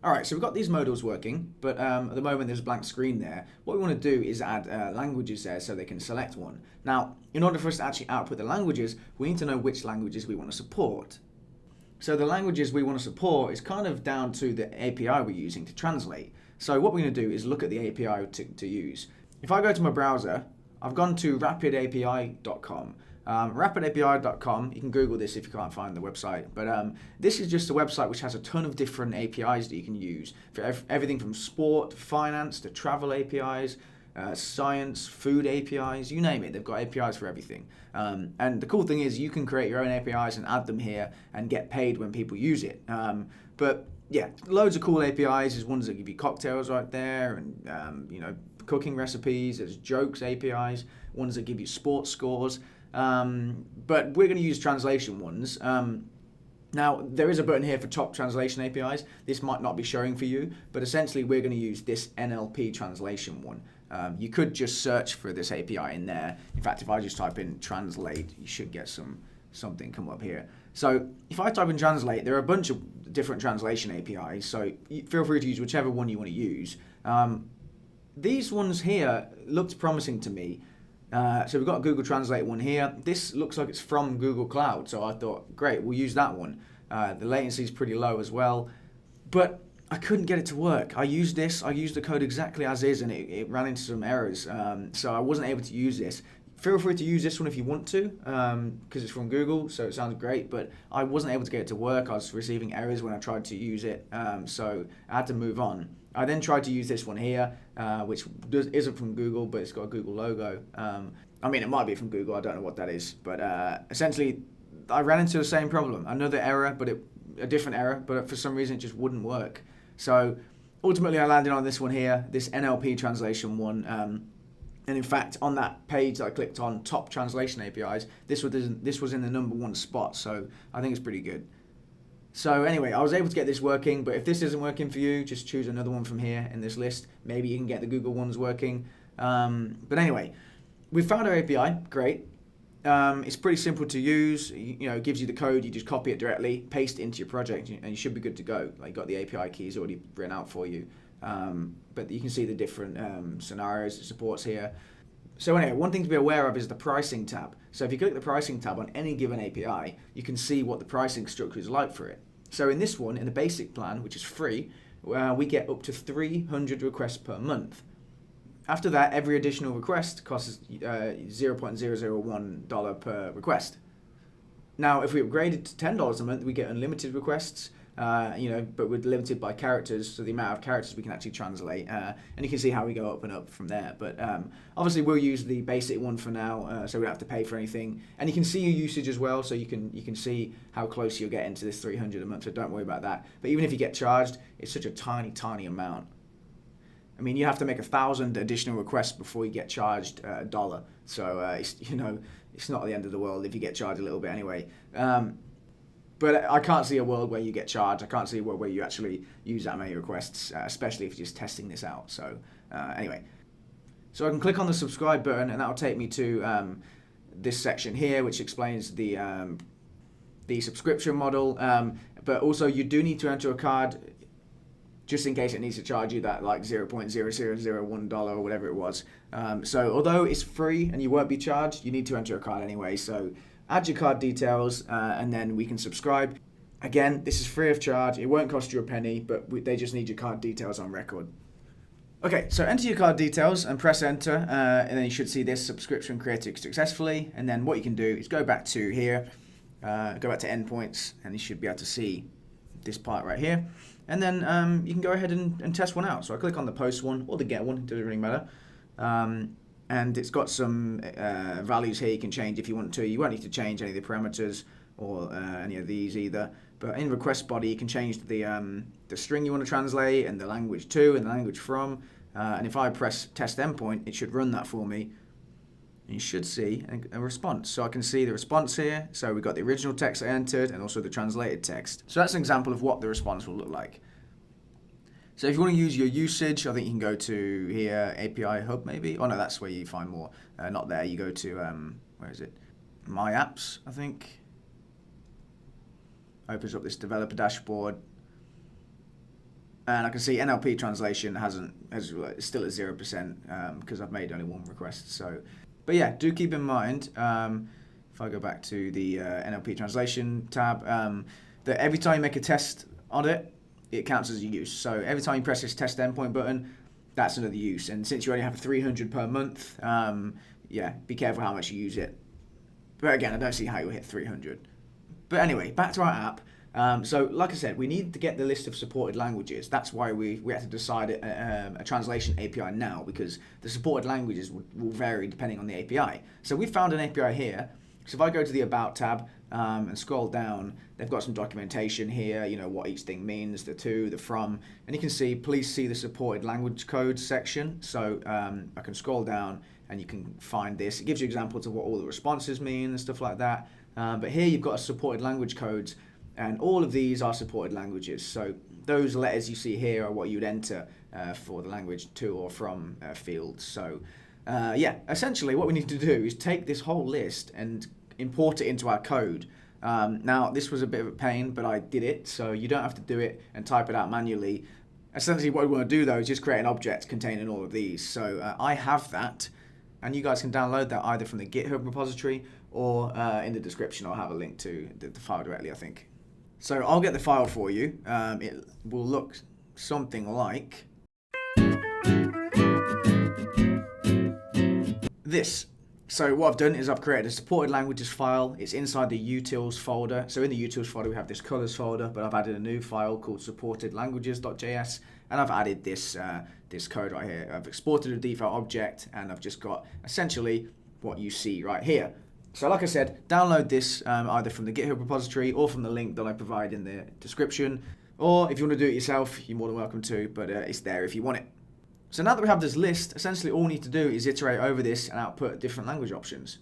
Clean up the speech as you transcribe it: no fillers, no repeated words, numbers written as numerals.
All right, so we've got these modals working, but at the moment there's a blank screen there. What we want to do is add languages there so they can select one. Now, in order for us to actually output the languages, we need to know which languages we want to support. So the languages we want to support is kind of down to the API we're using to translate. So what we're going to do is look at the API to use. If I go to my browser, I've gone to rapidapi.com. Rapidapi.com, you can Google this if you can't find the website, but this is just a website which has a ton of different APIs that you can use for everything from sport, to finance, to travel APIs, science, food APIs, you name it. They've got APIs for everything. And the cool thing is you can create your own APIs and add them here and get paid when people use it. But yeah, loads of cool APIs. There's ones that give you cocktails right there and cooking recipes. There's jokes APIs, ones that give you sports scores. But we're going to use translation ones. Now, there is a button here for top translation APIs. This might not be showing for you, but essentially we're going to use this NLP translation one. You could just search for this API in there. In fact, if I just type in translate, you should get something come up here. So if I type in translate, there are a bunch of different translation APIs, so feel free to use whichever one you want to use. These ones here looked promising to me. So we've got a Google Translate one here. This looks like it's from Google Cloud, so I thought, great, we'll use that one. The latency is pretty low as well, but I couldn't get it to work. I used the code exactly as is, and it ran into some errors, so I wasn't able to use this. Feel free to use this one if you want to, because it's from Google, so it sounds great, but I wasn't able to get it to work. I was receiving errors when I tried to use it, so I had to move on. I then tried to use this one here, which isn't from Google, but it's got a Google logo. I mean, it might be from Google, I don't know what that is, but essentially, I ran into the same problem. Another error, but a different error, but for some reason it just wouldn't work. So ultimately, I landed on this one here, this NLP translation one. And in fact, on that page that I clicked on, top translation APIs, this was in the number one spot, so I think it's pretty good. So anyway, I was able to get this working, but if this isn't working for you, just choose another one from here in this list. Maybe you can get the Google ones working. But anyway, we found our API, great. It's pretty simple to use. It gives you the code, you just copy it directly, paste it into your project, and you should be good to go. Like, you've got the API keys already written out for you. But you can see the different scenarios it supports here. So anyway, one thing to be aware of is the pricing tab. So if you click the pricing tab on any given API, you can see what the pricing structure is like for it. So in this one, in the basic plan, which is free, we get up to 300 requests per month. After that, every additional request costs $0.001 per request. Now, if we upgrade it to $10 a month, we get unlimited requests, but we're limited by characters, so the amount of characters we can actually translate, and you can see how we go up and up from there. But obviously, we'll use the basic one for now, so we don't have to pay for anything. And you can see your usage as well, so you can see how close you're getting to this 300 a month. So don't worry about that. But even if you get charged, it's such a tiny amount. I mean, you have to make 1,000 additional requests before you get charged $1. So it's not the end of the world if you get charged a little bit anyway. But I can't see a world where you get charged. I can't see a world where you actually use that many requests, especially if you're just testing this out. So anyway, so I can click on the subscribe button, and that'll take me to this section here, which explains the subscription model. But also, you do need to enter a card, just in case it needs to charge you that like $0.0001 or whatever it was. So although it's free and you won't be charged, you need to enter a card anyway. So add your card details, and then we can subscribe. Again, this is free of charge. It won't cost you a penny, but they just need your card details on record. Okay, so enter your card details and press enter, and then you should see this subscription created successfully. And then what you can do is go back to here, go back to endpoints, and you should be able to see this part right here. And then you can go ahead and test one out. So I click on the post one or the get one, it doesn't really matter. And it's got some values here you can change if you want to. You won't need to change any of the parameters or any of these either. But in request body, you can change the string you want to translate and the language to and the language from. And if I press test endpoint, it should run that for me. And you should see a response. So I can see the response here. So we've got the original text I entered and also the translated text. So that's an example of what the response will look like. So if you want to use your usage, I think you can go to here, API Hub maybe. Oh no, that's where you find more. Not there, you go to, where is it? My Apps, I think. Opens up this developer dashboard. And I can see NLP translation is still at 0% because I've made only one request. So, but yeah, do keep in mind, if I go back to the NLP translation tab, that every time you make a test on it, it counts as a use. So every time you press this test endpoint button, that's another use. And since you only have 300 per month, yeah, be careful how much you use it. But again, I don't see how you'll hit 300. But anyway, back to our app. So, like I said, we need to get the list of supported languages. That's why we had to decide a translation API now, because the supported languages will vary depending on the API. So we found an API here. So if I go to the About tab and scroll down, they've got some documentation here, you know, what each thing means, the to, the from, and you can see, please see the supported language codes section. So I can scroll down and you can find this. It gives you examples of what all the responses mean and stuff like that. But here you've got a supported language codes. And all of these are supported languages. So those letters you see here are what you'd enter for the language to or from fields. So yeah, essentially what we need to do is take this whole list and import it into our code. Now, this was a bit of a pain, but I did it. So you don't have to do it and type it out manually. Essentially what we want to do though is just create an object containing all of these. So I have that. And you guys can download that either from the GitHub repository or in the description. I'll have a link to the file directly, I think. So I'll get the file for you. It will look something like this. So what I've done is I've created a supported languages file. It's inside the utils folder. So in the utils folder, we have this colors folder, but I've added a new file called supportedlanguages.js, and I've added this this code right here. I've exported a default object, and I've just got essentially what you see right here. So like I said, download this either from the GitHub repository or from the link that I provide in the description. Or if you want to do it yourself, you're more than welcome to, but it's there if you want it. So now that we have this list, essentially all we need to do is iterate over this and output different language options.